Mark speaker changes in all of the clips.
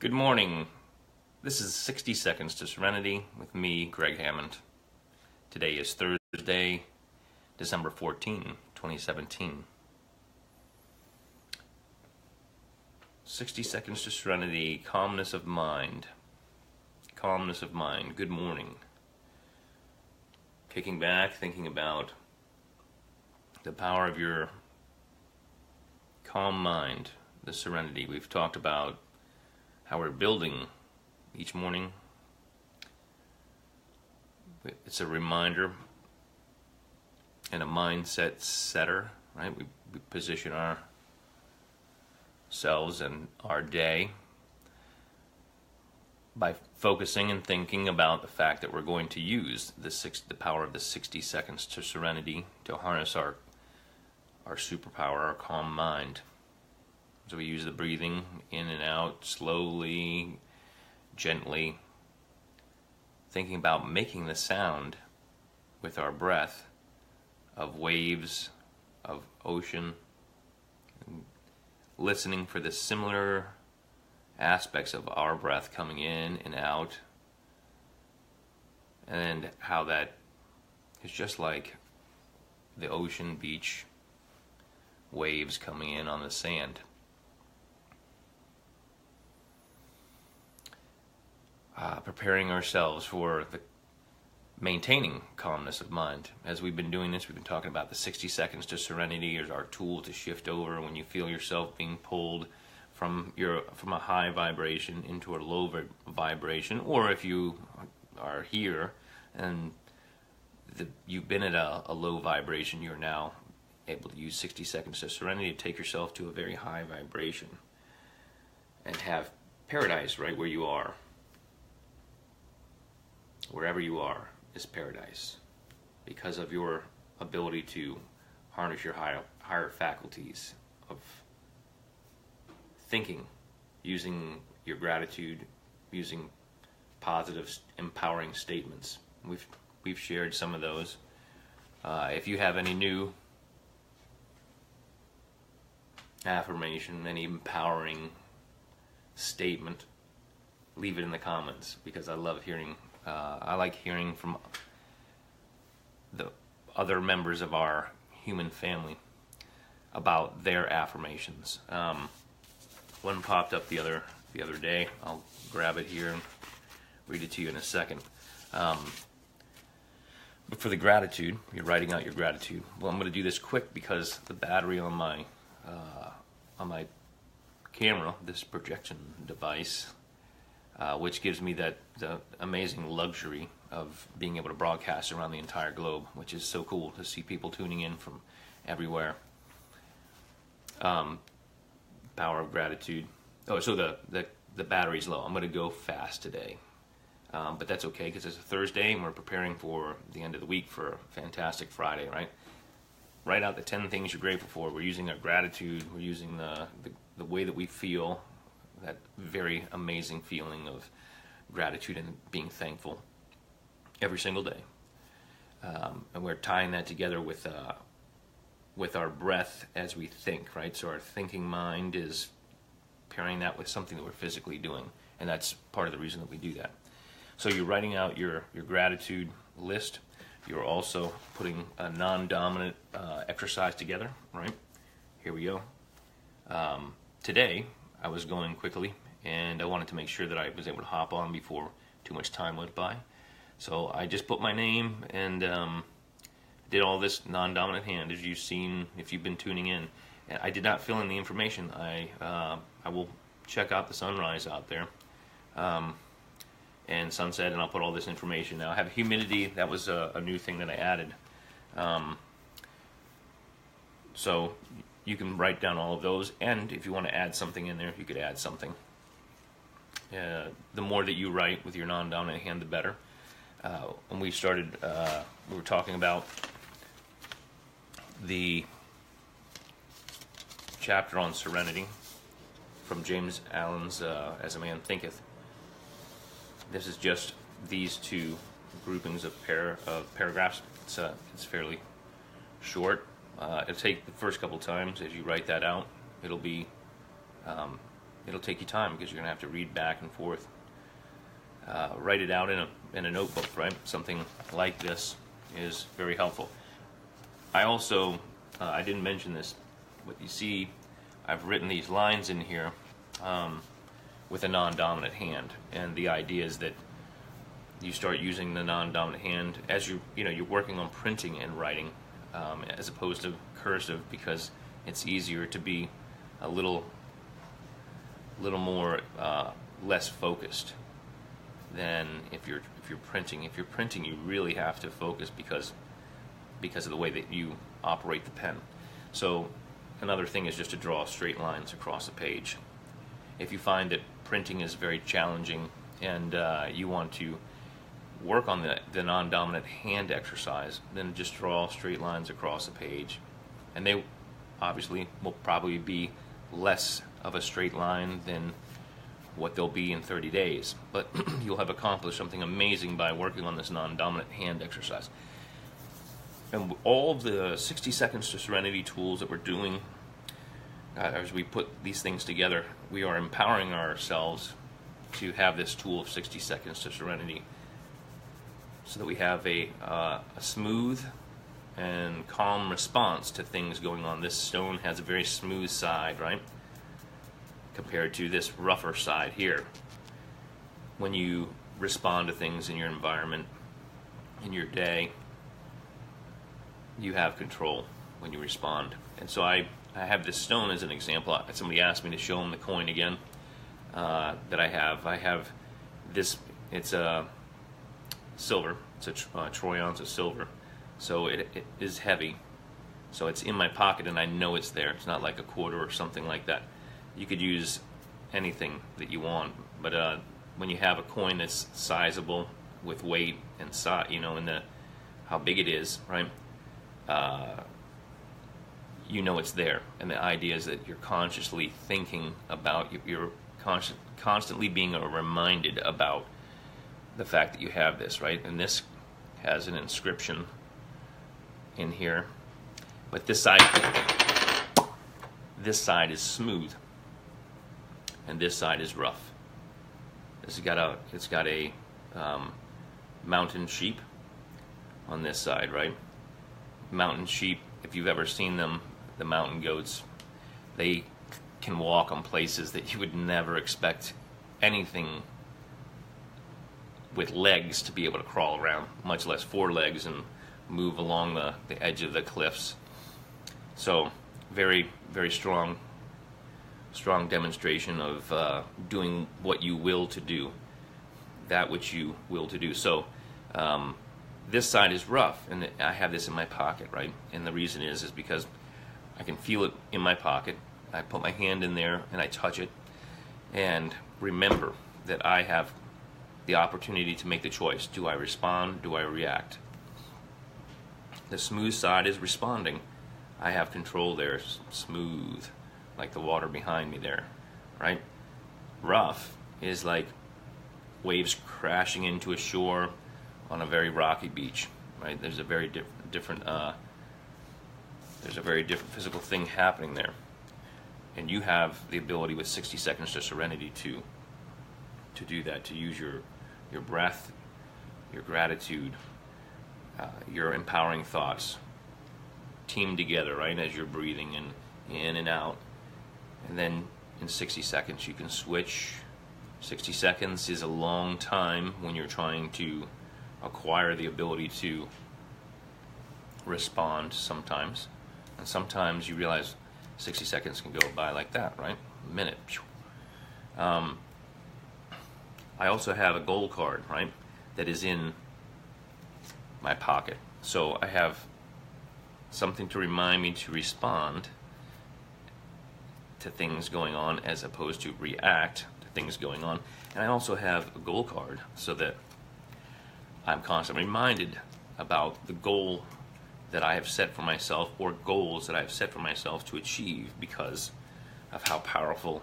Speaker 1: Good morning. This is 60 Seconds to Serenity with me, Gregg Hammond. Today is Thursday, December 14, 2017. 60 Seconds to Serenity, calmness of mind. Calmness of mind. Good morning. Kicking back, thinking about the power of your calm mind, the serenity. We've talked about how we're building each morning. It's a reminder and a mindset setter, right? We position ourselves and our day by focusing and thinking about the fact that we're going to use the power of the 60 seconds to serenity to harness our superpower, our calm mind. So we use the breathing in and out, slowly, gently, thinking about making the sound with our breath of waves, of ocean, listening for the similar aspects of our breath coming in and out, and how that is just like the ocean, beach, waves coming in on the sand. Preparing ourselves for the maintaining calmness of mind. As we've been doing this, we've been talking about the 60 seconds to serenity as our tool to shift over when you feel yourself being pulled from a high vibration into a low vibration, or if you are here and you've been at a low vibration, you're now able to use 60 seconds to serenity to take yourself to a very high vibration and have paradise right where you are. Wherever you are is paradise because of your ability to harness your higher faculties of thinking, using your gratitude, using positive, empowering statements. We've shared some of those. If you have any new affirmation, any empowering statement, leave it in the comments because I love hearing. I like hearing from the other members of our human family about their affirmations. One popped up the other day. I'll grab it here and read it to you in a second. But for the gratitude, you're writing out your gratitude. Well, I'm going to do this quick because the battery on my camera, this projection device, which gives me the amazing luxury of being able to broadcast around the entire globe, which is so cool to see people tuning in from everywhere. Power of gratitude. Oh, so the battery's low. I'm going to go fast today, but that's okay because it's a Thursday and we're preparing for the end of the week for a fantastic Friday, right? Write out the 10 things you're grateful for. We're using our gratitude. We're using the way that we feel, that very amazing feeling of gratitude and being thankful every single day. And we're tying that together with our breath as we think, right? So our thinking mind is pairing that with something that we're physically doing. And that's part of the reason that we do that. So you're writing out your gratitude list. You're also putting a non-dominant exercise together, right? Here we go. Today, I was going quickly, and I wanted to make sure that I was able to hop on before too much time went by. So I just put my name and did all this non-dominant hand, as you've seen if you've been tuning in. And I did not fill in the information. I will check out the sunrise out there and sunset, and I'll put all this information. Now I have humidity. That was a new thing that I added. So you can write down all of those, and if you want to add something in there, you could add something. The more that you write with your non-dominant hand, the better. When we started, we were talking about the chapter on Serenity from James Allen's As a Man Thinketh. This is just these two groupings of paragraphs. It's fairly short. It'll take the first couple times as you write that out. It'll be it'll take you time because you're going to have to read back and forth. Write it out in a notebook, right? Something like this is very helpful. I also, I didn't mention this, but you see I've written these lines in here with a non-dominant hand, and the idea is that you start using the non-dominant hand as you're working on printing and writing, as opposed to cursive, because it's easier to be a little more less focused than if you're printing. If you're printing, you really have to focus because of the way that you operate the pen. So another thing is just to draw straight lines across the page. If you find that printing is very challenging and you want to work on the non-dominant hand exercise, then just draw straight lines across the page, and they obviously will probably be less of a straight line than what they'll be in 30 days, but you'll have accomplished something amazing by working on this non-dominant hand exercise. And all of the 60 Seconds to Serenity tools that we're doing, as we put these things together, we are empowering ourselves to have this tool of 60 Seconds to Serenity so that we have a smooth and calm response to things going on. This stone has a very smooth side, right? Compared to this rougher side here. When you respond to things in your environment, in your day, you have control when you respond. And so I have this stone as an example. Somebody asked me to show them the coin again that I have. I have this, it's a silver, it's a troy ounce of silver. So it is heavy. So it's in my pocket and I know it's there. It's not like a quarter or something like that. You could use anything that you want, but when you have a coin that's sizable with weight and size, and how big it is, right? You know it's there, and the idea is that you're consciously thinking about, you're constantly being reminded about the fact that you have this, right? And this has an inscription in here, but this side is smooth, and this side is rough. It's got a mountain sheep on this side, right? Mountain sheep, if you've ever seen them, the mountain goats, they can walk on places that you would never expect anything with legs to be able to crawl around, much less 4 legs and move along the edge of the cliffs. So very, very strong demonstration of doing what you will to do, that which you will to do. So this side is rough, and I have this in my pocket, right? And the reason is because I can feel it in my pocket. I put my hand in there and I touch it and remember that I have the opportunity to make the choice. Do I respond? Do I react? The smooth side is responding. I have control there, smooth, like the water behind me there, right? Rough is like waves crashing into a shore on a very rocky beach, right? There's a very different physical thing happening there, and you have the ability with 60 Seconds to Serenity to do that, to use your breath, your gratitude, your empowering thoughts, team together, right? As you're breathing in and out, and then in 60 seconds you can switch. 60 seconds is a long time when you're trying to acquire the ability to respond sometimes. And sometimes you realize 60 seconds can go by like that, right? A minute. I also have a goal card, right, that is in my pocket. So I have something to remind me to respond to things going on as opposed to react to things going on. And I also have a goal card so that I'm constantly reminded about the goal that I have set for myself, or goals that I have set for myself to achieve, because of how powerful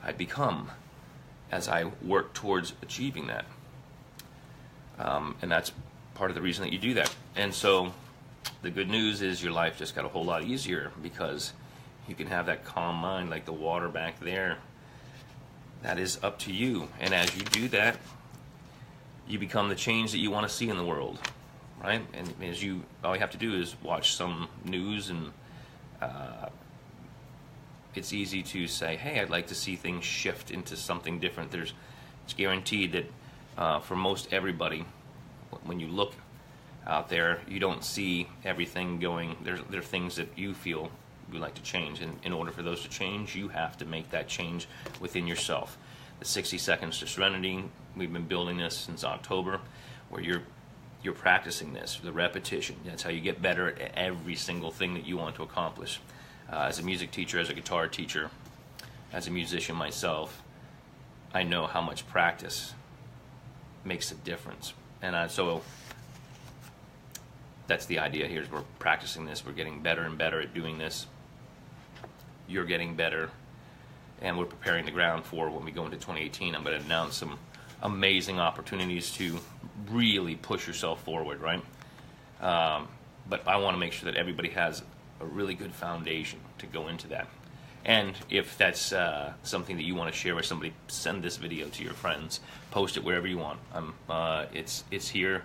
Speaker 1: I become as I work towards achieving that. And that's part of the reason that you do that. And so the good news is your life just got a whole lot easier, because you can have that calm mind, like the water back there, that is up to you. And as you do that, you become the change that you want to see in the world, right? And all you have to do is watch some news, and it's easy to say, hey, I'd like to see things shift into something different. It's guaranteed that for most everybody, when you look out there, you don't see everything going. There are things that you feel you like to change, and in order for those to change, you have to make that change within yourself. The 60 Seconds to Serenity, we've been building this since October, where you're practicing this, the repetition. That's how you get better at every single thing that you want to accomplish. As a music teacher, as a guitar teacher, as a musician myself, I know how much practice makes a difference. And so that's the idea here, is we're practicing this, we're getting better and better at doing this. You're getting better, and we're preparing the ground for when we go into 2018. I'm going to announce some amazing opportunities to really push yourself forward, right? But I want to make sure that everybody has a really good foundation to go into that. And if that's something that you want to share with somebody, send this video to your friends, post it wherever you want. It's here.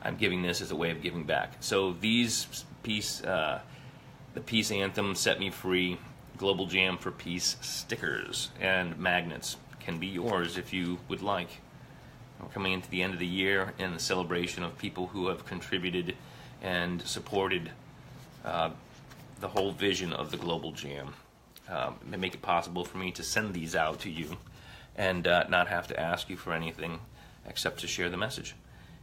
Speaker 1: I'm giving this as a way of giving back. So these the Peace Anthem, Set Me Free, Global Jam for Peace stickers and magnets can be yours if you would like. We're coming into the end of the year in the celebration of people who have contributed and supported the whole vision of the Global Jam. They make it possible for me to send these out to you and not have to ask you for anything except to share the message.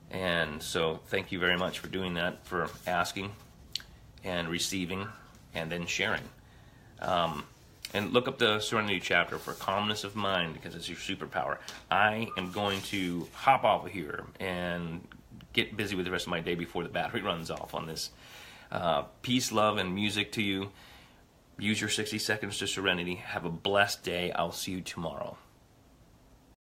Speaker 1: And so thank you very much for doing that, for asking and receiving and then sharing. And look up the Serenity chapter for calmness of mind, because it's your superpower. I am going to hop off of here and get busy with the rest of my day before the battery runs off on this. Peace, love, and music to you. Use your 60 seconds to serenity. Have a blessed day. I'll see you tomorrow.